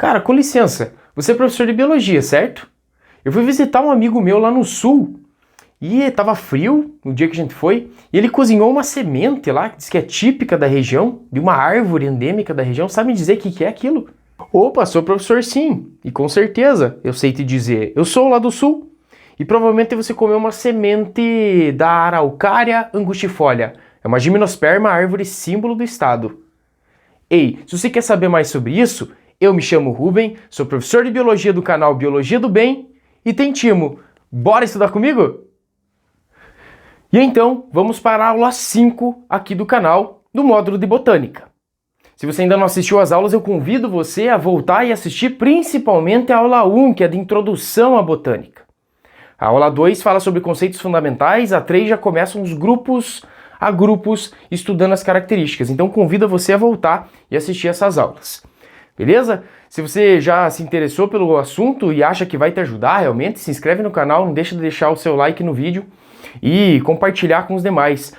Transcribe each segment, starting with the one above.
Cara, com licença, você é professor de biologia, certo? Eu fui visitar um amigo meu lá no sul e tava frio no dia que a gente foi e ele cozinhou uma semente lá, que diz que é típica da região, de uma árvore endêmica da região. Sabe me dizer o que é aquilo? Opa, sou professor sim, e com certeza eu sei te dizer. Eu sou lá do sul e provavelmente você comeu uma semente da Araucária angustifolia. É uma gimnosperma, árvore símbolo do estado. Ei, se você quer saber mais sobre isso, eu me chamo Ruben, sou professor de biologia do canal Biologia do Bem e te intimo. Bora estudar comigo? E então, vamos para a aula 5 aqui do canal, do módulo de Botânica. Se você ainda não assistiu às aulas, eu convido você a voltar e assistir principalmente a aula 1, que é de Introdução à Botânica. A aula 2 fala sobre conceitos fundamentais, a 3 já começam os grupos estudando as características. Então convido você a voltar e assistir essas aulas. Beleza? Se você já se interessou pelo assunto e acha que vai te ajudar realmente, se inscreve no canal, não deixa de deixar o seu like no vídeo e compartilhar com os demais.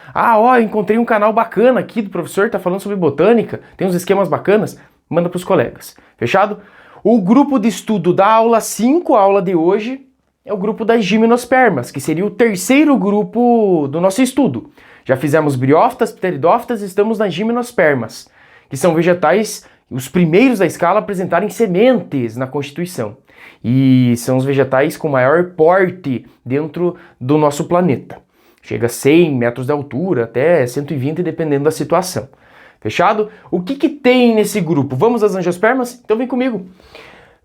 Encontrei um canal bacana aqui do professor, tá falando sobre botânica, tem uns esquemas bacanas, manda pros colegas. Fechado? O grupo de estudo da aula 5, a aula de hoje, é o grupo das gimnospermas, que seria o terceiro grupo do nosso estudo. Já fizemos briófitas, pteridófitas e estamos nas gimnospermas, que são vegetais, os primeiros da escala a apresentarem sementes na Constituição. E são os vegetais com maior porte dentro do nosso planeta. Chega a 100 metros de altura, até 120, dependendo da situação. Fechado? O que tem nesse grupo? Vamos às angiospermas? Então vem comigo.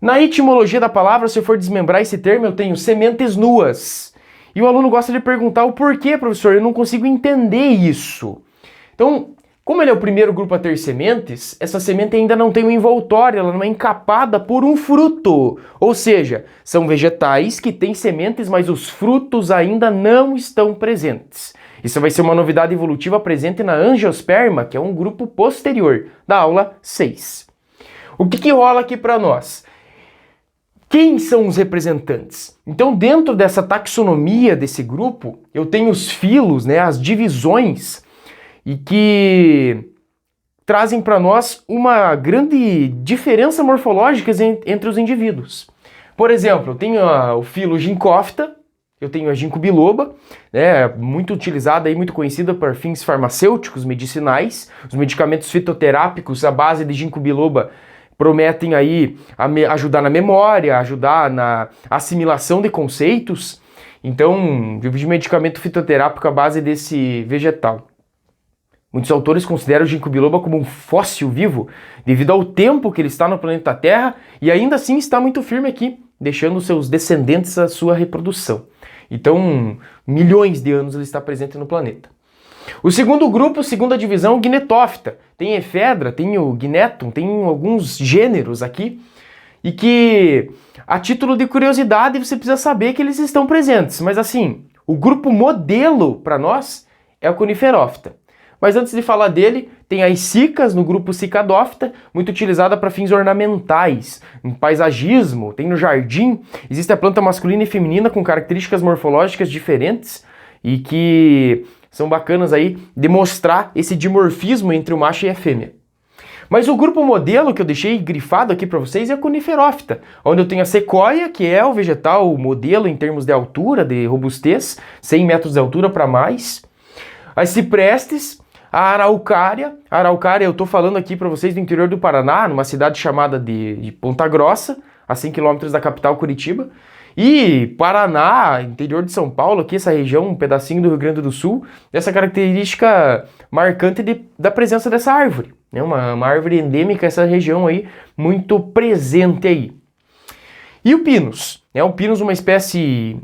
Na etimologia da palavra, se eu for desmembrar esse termo, eu tenho sementes nuas. E o aluno gosta de perguntar o porquê, professor, eu não consigo entender isso. Então, como ele é o primeiro grupo a ter sementes, essa semente ainda não tem um envoltório, ela não é encapada por um fruto. Ou seja, são vegetais que têm sementes, mas os frutos ainda não estão presentes. Isso vai ser uma novidade evolutiva presente na angiosperma, que é um grupo posterior, da aula 6. O que rola aqui para nós? Quem são os representantes? Então, dentro dessa taxonomia desse grupo, eu tenho os filos, as divisões, e que trazem para nós uma grande diferença morfológica entre os indivíduos. Por exemplo, eu tenho o filo Ginkgophyta, eu tenho a ginkgo biloba, muito utilizada e muito conhecida por fins farmacêuticos, medicinais. Os medicamentos fitoterápicos à base de ginkgo biloba prometem aí ajudar na memória, ajudar na assimilação de conceitos. Então, de medicamento fitoterápico à base desse vegetal. Muitos autores consideram o ginkgo biloba como um fóssil vivo, devido ao tempo que ele está no planeta Terra e ainda assim está muito firme aqui, deixando seus descendentes a sua reprodução. Então, milhões de anos ele está presente no planeta. O segundo grupo, segunda divisão, o Gnetophyta. Tem efedra, tem o Gnetum, tem alguns gêneros aqui, e que, a título de curiosidade, você precisa saber que eles estão presentes. Mas assim, o grupo modelo para nós é o Coniferóphyta. Mas antes de falar dele, tem as cicas no grupo Cicadóphyta, muito utilizada para fins ornamentais, em paisagismo, tem no jardim. Existe a planta masculina e feminina com características morfológicas diferentes e que são bacanas aí de mostrar esse dimorfismo entre o macho e a fêmea. Mas o grupo modelo que eu deixei grifado aqui para vocês é a Coniferóphyta, onde eu tenho a sequoia, que é o vegetal modelo em termos de altura, de robustez, 100 metros de altura para mais. As ciprestes, a araucária eu estou falando aqui para vocês do interior do Paraná, numa cidade chamada de Ponta Grossa, a 100 km da capital Curitiba. E Paraná, interior de São Paulo, aqui essa região, um pedacinho do Rio Grande do Sul, essa característica marcante da presença dessa árvore. Uma árvore endêmica, essa região aí, muito presente aí. E o pinus? O pinus é uma espécie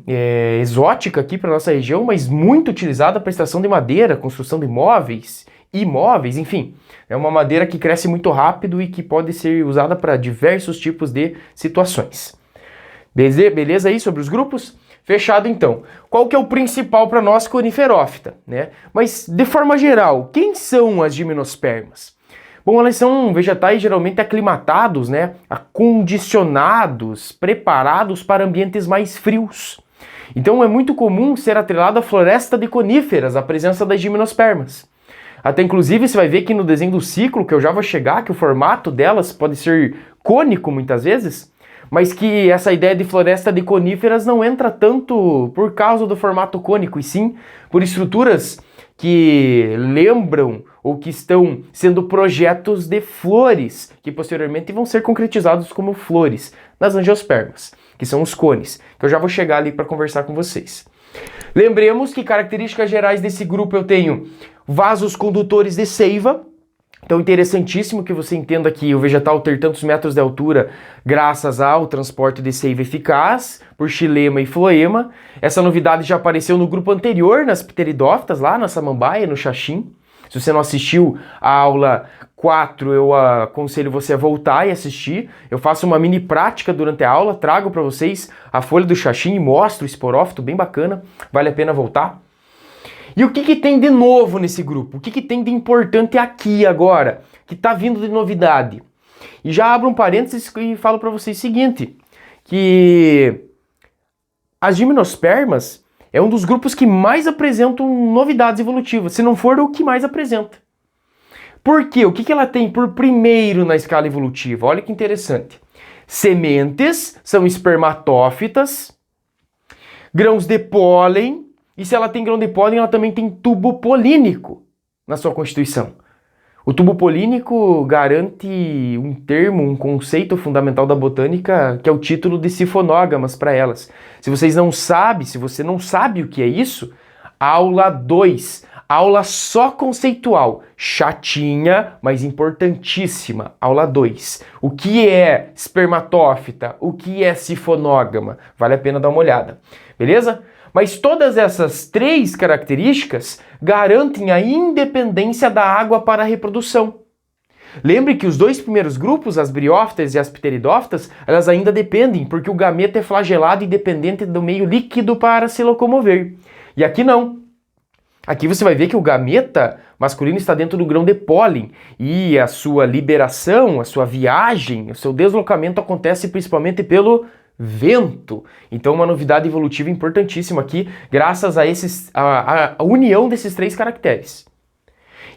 exótica aqui para nossa região, mas muito utilizada para extração de madeira, construção de móveis, imóveis, enfim. É uma madeira que cresce muito rápido e que pode ser usada para diversos tipos de situações. Beleza aí sobre os grupos? Fechado então. Qual que é o principal para nós, Coniferóphyta? Mas, de forma geral, quem são as gimnospermas? Bom, elas são vegetais geralmente aclimatados, acondicionados, preparados para ambientes mais frios. Então é muito comum ser atrelado à floresta de coníferas, a presença das gimnospermas. Até inclusive você vai ver que no desenho do ciclo, que eu já vou chegar, que o formato delas pode ser cônico muitas vezes, mas que essa ideia de floresta de coníferas não entra tanto por causa do formato cônico, e sim por estruturas que lembram ou que estão sendo projetos de flores, que posteriormente vão ser concretizados como flores nas angiospermas, que são os cones, que eu já vou chegar ali para conversar com vocês. Lembremos que características gerais desse grupo eu tenho vasos condutores de seiva. Então, interessantíssimo que você entenda que o vegetal ter tantos metros de altura graças ao transporte de seiva eficaz por xilema e floema. Essa novidade já apareceu no grupo anterior, nas pteridófitas, lá na samambaia, no xaxim. Se você não assistiu a aula 4, eu aconselho você a voltar e assistir. Eu faço uma mini prática durante a aula, trago para vocês a folha do xaxim e mostro o esporófito, bem bacana, vale a pena voltar. E o que tem de novo nesse grupo? O que tem de importante aqui agora, que está vindo de novidade? E já abro um parênteses e falo para vocês o seguinte, que as gimnospermas é um dos grupos que mais apresentam novidades evolutivas, se não for o que mais apresenta. Por quê? O que ela tem por primeiro na escala evolutiva? Olha que interessante. Sementes são espermatófitas, grãos de pólen, e se ela tem grão de pólen, ela também tem tubo polínico na sua constituição. O tubo polínico garante um termo, um conceito fundamental da botânica, que é o título de sifonógamas para elas. Se você não sabe o que é isso, aula 2, aula só conceitual, chatinha, mas importantíssima, aula 2. O que é espermatófita? O que é sifonógama? Vale a pena dar uma olhada, beleza? Mas todas essas 3 características garantem a independência da água para a reprodução. Lembre que os 2 primeiros grupos, as briófitas e as pteridófitas, elas ainda dependem, porque o gameta é flagelado e dependente do meio líquido para se locomover. E aqui não. Aqui você vai ver que o gameta masculino está dentro do grão de pólen e a sua liberação, a sua viagem, o seu deslocamento acontece principalmente pelo vento. Então uma novidade evolutiva importantíssima aqui, graças a união desses 3 caracteres.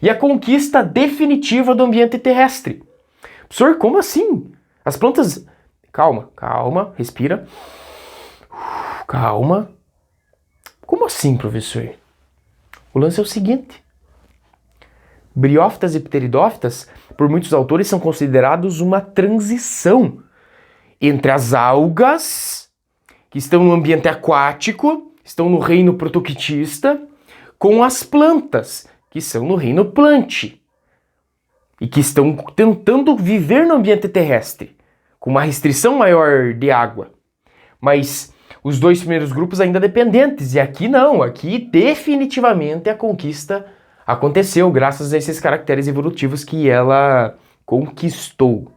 E a conquista definitiva do ambiente terrestre. Professor, como assim? As plantas... Calma, respira. Calma. Como assim, professor? O lance é o seguinte. Briófitas e pteridófitas, por muitos autores, são considerados uma transição entre as algas, que estão no ambiente aquático, estão no reino protoquitista, com as plantas, que são no reino plante, e que estão tentando viver no ambiente terrestre, com uma restrição maior de água. Mas os 2 primeiros grupos ainda dependentes, e aqui não, aqui definitivamente a conquista aconteceu, graças a esses caracteres evolutivos que ela conquistou.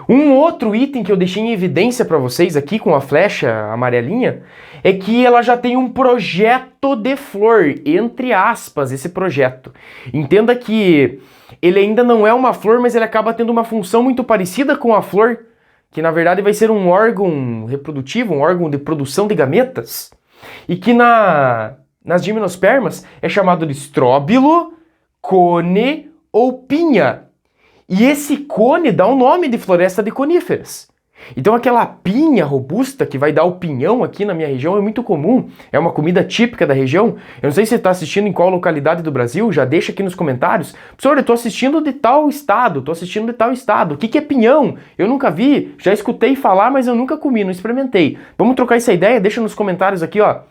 Um outro item que eu deixei em evidência para vocês aqui com a flecha amarelinha é que ela já tem um projeto de flor, entre aspas, esse projeto. Entenda que ele ainda não é uma flor, mas ele acaba tendo uma função muito parecida com a flor, que na verdade vai ser um órgão reprodutivo, um órgão de produção de gametas, e que nas gimnospermas é chamado de estróbilo, cone ou pinha. E esse cone dá o nome de floresta de coníferas. Então aquela pinha robusta que vai dar o pinhão aqui na minha região é muito comum, é uma comida típica da região. Eu não sei se você está assistindo em qual localidade do Brasil, já deixa aqui nos comentários. Professor, eu estou assistindo de tal estado, O que é pinhão? Eu nunca vi, já escutei falar, mas eu nunca comi, não experimentei. Vamos trocar essa ideia? Deixa nos comentários aqui, ó.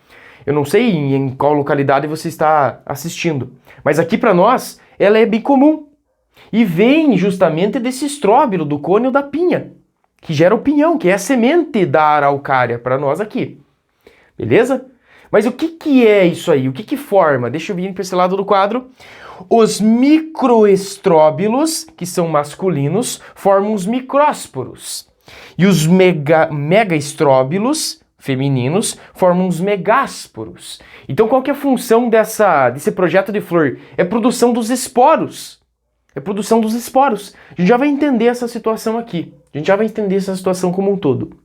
Eu não sei em qual localidade você está assistindo, mas aqui para nós ela é bem comum. E vem justamente desse estróbilo, do cone ou da pinha, que gera o pinhão, que é a semente da araucária para nós aqui. Beleza? Mas o que é isso aí? O que forma? Deixa eu vir para esse lado do quadro. Os microestróbilos, que são masculinos, formam os micrósporos. E os megaestróbilos, femininos, formam os megásporos. Então qual que é a função desse projeto de flor? É a produção dos esporos. A gente já vai entender essa situação aqui. A gente já vai entender essa situação como um todo.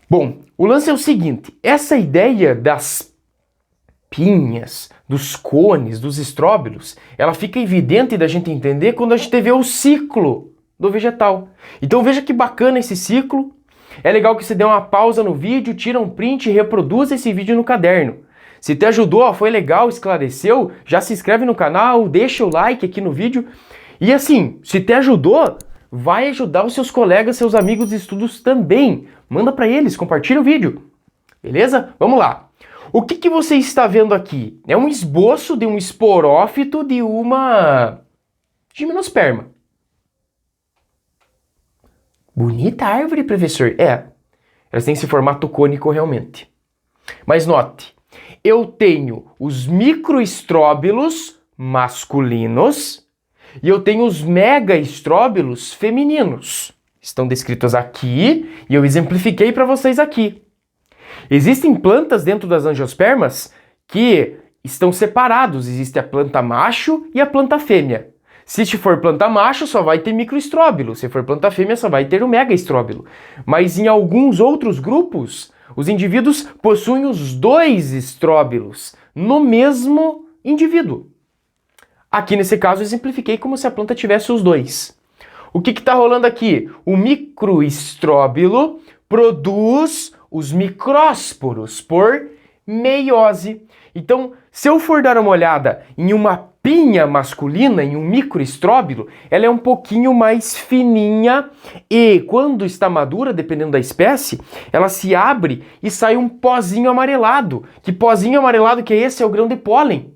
Bom, o lance é o seguinte. Essa ideia das pinhas, dos cones, dos estróbilos, ela fica evidente da gente entender quando a gente vê o ciclo do vegetal. Então veja que bacana esse ciclo. É legal que você dê uma pausa no vídeo, tira um print e reproduza esse vídeo no caderno. Se te ajudou, foi legal, esclareceu, já se inscreve no canal, deixa o like aqui no vídeo. E assim, se te ajudou, vai ajudar os seus colegas, seus amigos de estudos também. Manda para eles, compartilha o vídeo. Beleza? Vamos lá. O que você está vendo aqui? É um esboço de um esporófito de uma gimnosperma. Bonita árvore, professor. Elas têm esse formato cônico realmente. Mas note, eu tenho os microestróbilos masculinos e eu tenho os megaestróbilos femininos. Estão descritos aqui e eu exemplifiquei para vocês aqui. Existem plantas dentro das angiospermas que estão separados. Existe a planta macho e a planta fêmea. Se for planta macho, só vai ter microestróbilo. Se for planta fêmea, só vai ter o megaestróbilo. Mas em alguns outros grupos, os indivíduos possuem os dois estróbilos no mesmo indivíduo. Aqui nesse caso, eu exemplifiquei como se a planta tivesse os dois. O que está rolando aqui? O microestróbilo produz os micrósporos por meiose. Então, se eu for dar uma olhada em uma pinha masculina, em um microestróbilo, ela é um pouquinho mais fininha e quando está madura, dependendo da espécie, ela se abre e sai um pozinho amarelado. Que pozinho amarelado que é esse? É o grão de pólen.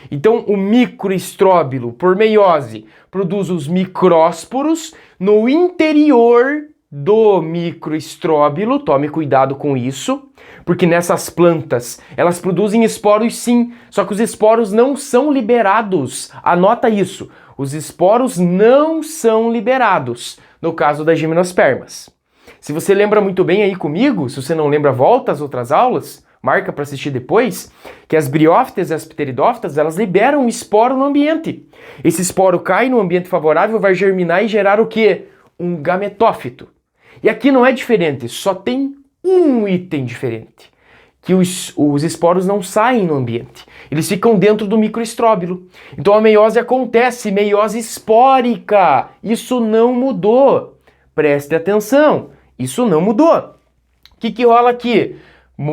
Então, o microestróbilo, por meiose, produz os micrósporos no interior do microestróbilo. Tome cuidado com isso, porque nessas plantas elas produzem esporos sim, só que os esporos não são liberados. Anota isso, os esporos não são liberados no caso das gimnospermas. Se você lembra muito bem aí comigo, se você não lembra, volta às outras aulas, marca para assistir depois, que as briófitas e as pteridófitas, elas liberam um esporo no ambiente. Esse esporo cai no ambiente favorável, vai germinar e gerar o quê? Um gametófito. E aqui não é diferente, só tem um item diferente, que os esporos não saem no ambiente, eles ficam dentro do microestróbilo. Então a meiose acontece, meiose espórica, isso não mudou. Preste atenção, isso não mudou. O que rola aqui?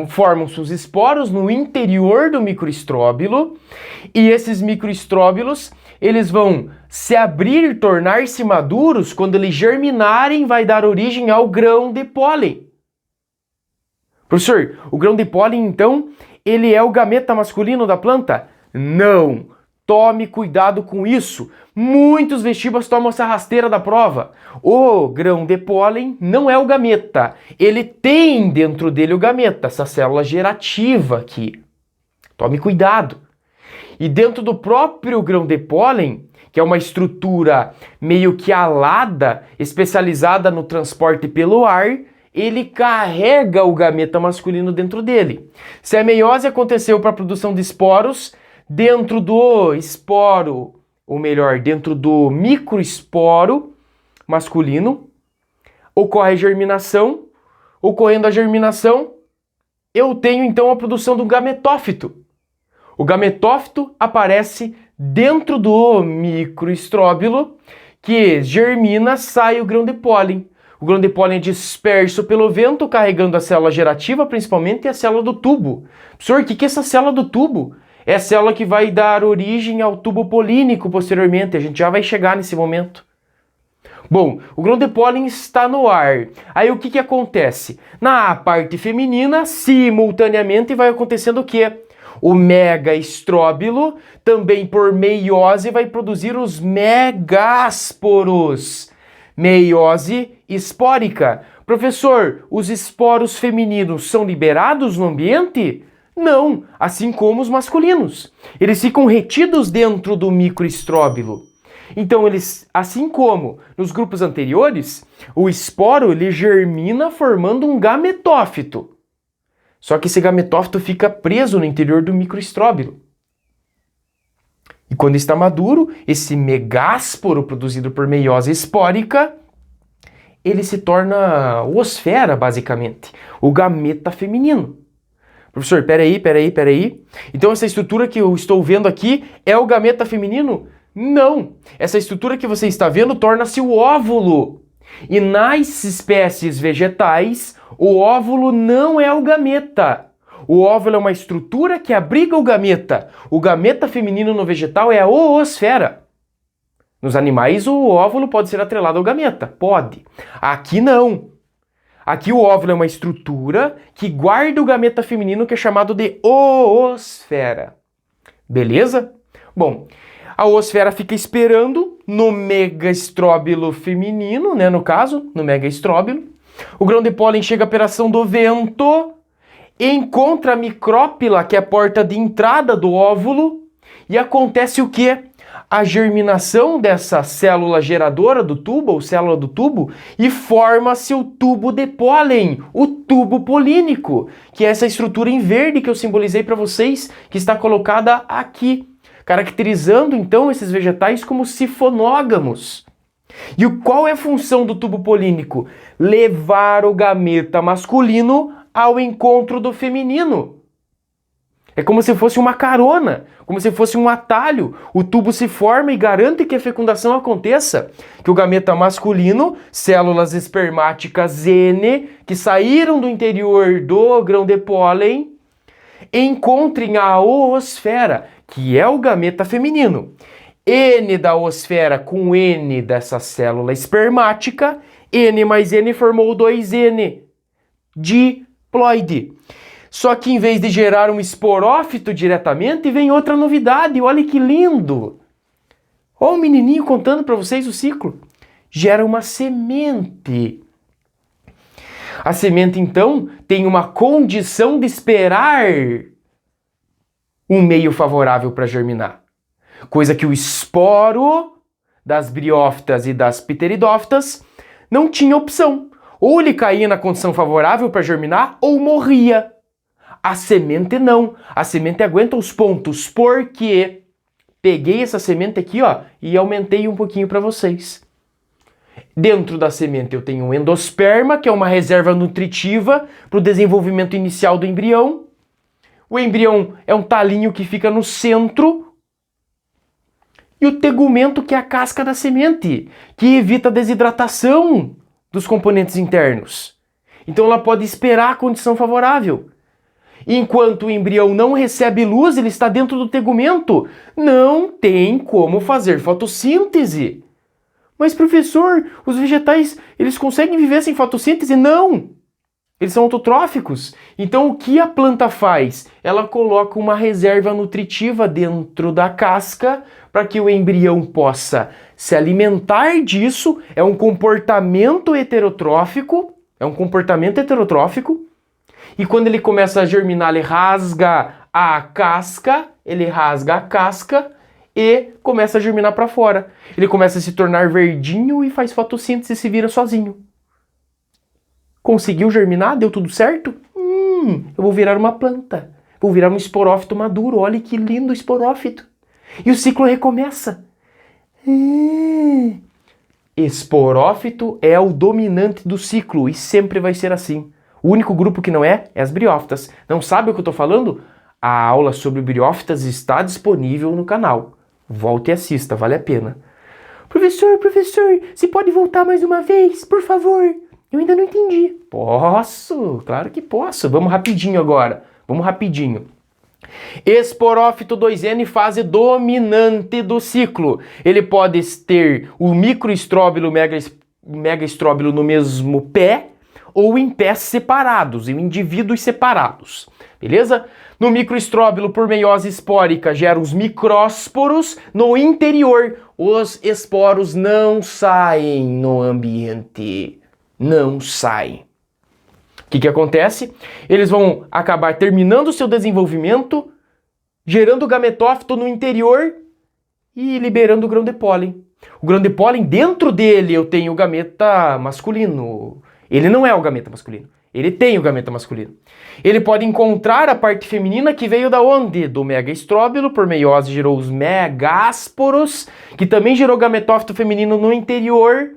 Formam-se os esporos no interior do microestróbilo e esses microestróbilos eles vão se abrir e tornar-se maduros. Quando eles germinarem, vai dar origem ao grão de pólen. Professor, o grão de pólen, então, ele é o gameta masculino da planta? Não! Tome cuidado com isso. Muitos vestibas tomam essa rasteira da prova. O grão de pólen não é o gameta. Ele tem dentro dele o gameta, essa célula gerativa aqui. Tome cuidado. E dentro do próprio grão de pólen, que é uma estrutura meio que alada, especializada no transporte pelo ar, ele carrega o gameta masculino dentro dele. Se a meiose aconteceu para a produção de esporos, dentro do esporo, ou melhor, dentro do microesporo masculino, ocorre a germinação. Ocorrendo a germinação, eu tenho então a produção do gametófito. O gametófito aparece dentro do microestróbilo, que germina, sai o grão de pólen. O grão de pólen é disperso pelo vento, carregando a célula gerativa, principalmente, e a célula do tubo. Professor, o que é essa célula do tubo? É a célula que vai dar origem ao tubo polínico posteriormente. A gente já vai chegar nesse momento. Bom, o grão de pólen está no ar. Aí o que acontece? Na parte feminina, simultaneamente, vai acontecendo o quê? O megaestróbilo, também por meiose, vai produzir os megásporos. Meiose espórica. Professor, os esporos femininos são liberados no ambiente? Não, assim como os masculinos. Eles ficam retidos dentro do microestróbilo. Então, eles, assim como nos grupos anteriores, o esporo ele germina formando um gametófito. Só que esse gametófito fica preso no interior do microestróbilo. E quando está maduro, esse megásporo produzido por meiose espórica, ele se torna oosfera, basicamente, o gameta feminino. Professor, peraí. Então essa estrutura que eu estou vendo aqui é o gameta feminino? Não! Essa estrutura que você está vendo torna-se o óvulo. E nas espécies vegetais, o óvulo não é o gameta. O óvulo é uma estrutura que abriga o gameta. O gameta feminino no vegetal é a oosfera. Nos animais, o óvulo pode ser atrelado ao gameta. Pode. Aqui não. Aqui o óvulo é uma estrutura que guarda o gameta feminino, que é chamado de oosfera. Beleza? Bom, a oosfera fica esperando no megaestróbilo feminino, né, no caso, no megaestróbilo. O grão de pólen chega pela ação do vento, encontra a micrópila, que é a porta de entrada do óvulo, e acontece o quê? A germinação dessa célula geradora do tubo, ou célula do tubo, e forma-se o tubo de pólen, o tubo polínico, que é essa estrutura em verde que eu simbolizei para vocês, que está colocada aqui, caracterizando então esses vegetais como sifonógamos. E qual é a função do tubo polínico? Levar o gameta masculino ao encontro do feminino. É como se fosse uma carona, como se fosse um atalho. O tubo se forma e garante que a fecundação aconteça. Que o gameta masculino, células espermáticas N, que saíram do interior do grão de pólen, encontrem a oosfera, que é o gameta feminino. N da oosfera com N dessa célula espermática, N mais N formou 2N, diploide. Só que em vez de gerar um esporófito diretamente, vem outra novidade. Olha que lindo! Olha o menininho contando para vocês o ciclo. Gera uma semente. A semente, então, tem uma condição de esperar um meio favorável para germinar. Coisa que o esporo das briófitas e das pteridófitas não tinha opção. Ou ele caía na condição favorável para germinar, ou morria. A semente não. A semente aguenta os pontos, porque peguei essa semente aqui, ó, e aumentei um pouquinho para vocês. Dentro da semente eu tenho um endosperma, que é uma reserva nutritiva para o desenvolvimento inicial do embrião. O embrião é um talinho que fica no centro. E o tegumento, que é a casca da semente, que evita a desidratação dos componentes internos. Então ela pode esperar a condição favorável. Enquanto o embrião não recebe luz, ele está dentro do tegumento. Não tem como fazer fotossíntese. Mas, professor, os vegetais, eles conseguem viver sem fotossíntese? Não! Eles são autotróficos. Então, o que a planta faz? Ela coloca uma reserva nutritiva dentro da casca para que o embrião possa se alimentar disso. É um comportamento heterotrófico. E quando ele começa a germinar, ele rasga a casca e começa a germinar para fora. Ele começa a se tornar verdinho e faz fotossíntese e se vira sozinho. Conseguiu germinar? Deu tudo certo? Eu vou virar uma planta. Vou virar um esporófito maduro. Olha que lindo esporófito. E o ciclo recomeça. Esporófito é o dominante do ciclo e sempre vai ser assim. O único grupo que não é as briófitas. Não sabe o que eu estou falando? A aula sobre briófitas está disponível no canal. Volte e assista, vale a pena. Professor, você pode voltar mais uma vez, por favor? Eu ainda não entendi. Posso, claro que posso. Vamos rapidinho agora. Esporófito 2N, fase dominante do ciclo. Ele pode ter o microestróbilo, megaestróbilo no mesmo pé, ou em pés separados, em indivíduos separados. Beleza? No microestróbilo, por meiose espórica, gera os micrósporos no interior. Os esporos não saem no ambiente. Não saem. O que acontece? Eles vão acabar terminando o seu desenvolvimento, gerando o gametófito no interior e liberando o grão de pólen. O grão de pólen, dentro dele eu tenho o gameta masculino. Ele não é o gameta masculino. Ele tem o gameta masculino. Ele pode encontrar a parte feminina que veio da onde? Do megaestróbilo, por meiose gerou os megásporos, que também gerou gametófito feminino no interior.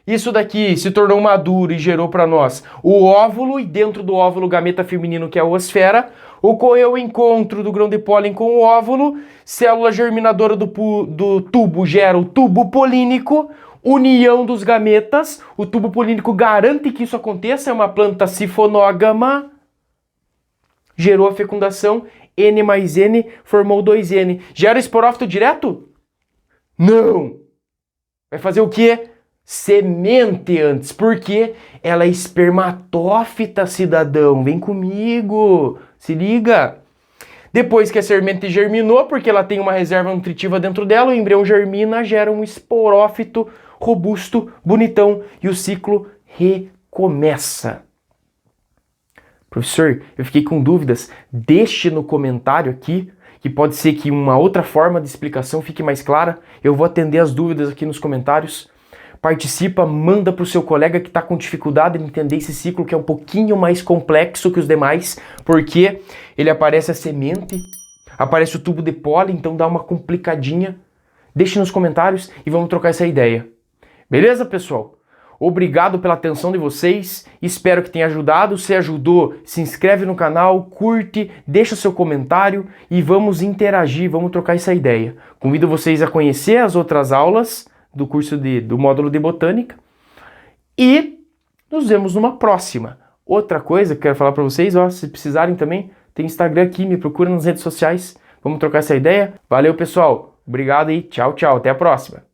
Isso daqui se tornou maduro e gerou para nós o óvulo, e dentro do óvulo o gameta feminino, que é a oosfera. Ocorreu o encontro do grão de pólen com o óvulo, célula germinadora do tubo gera o tubo polínico, união dos gametas, o tubo polínico garante que isso aconteça, é uma planta sifonógama, gerou a fecundação, N mais N formou 2N. Gera esporófito direto? Não! Vai fazer o quê? Semente antes, porque ela é espermatófita, cidadão. Vem comigo, se liga. Depois que a semente germinou, porque ela tem uma reserva nutritiva dentro dela, o embrião germina, gera um esporófito robusto, bonitão, e o ciclo recomeça. Professor, eu fiquei com dúvidas. Deixe no comentário aqui, que pode ser que uma outra forma de explicação fique mais clara. Eu vou atender as dúvidas aqui nos comentários. Participa, manda para o seu colega que está com dificuldade de entender esse ciclo, que é um pouquinho mais complexo que os demais, porque ele aparece a semente, aparece o tubo de pólen, então dá uma complicadinha. Deixe nos comentários e vamos trocar essa ideia. Beleza, pessoal? Obrigado pela atenção de vocês, espero que tenha ajudado. Se ajudou, se inscreve no canal, curte, deixa seu comentário e vamos interagir, vamos trocar essa ideia. Convido vocês a conhecer as outras aulas do curso do módulo de botânica e nos vemos numa próxima. Outra coisa que eu quero falar para vocês, ó, se precisarem também, tem Instagram aqui, me procura nas redes sociais, vamos trocar essa ideia. Valeu, pessoal, obrigado e tchau, tchau, até a próxima.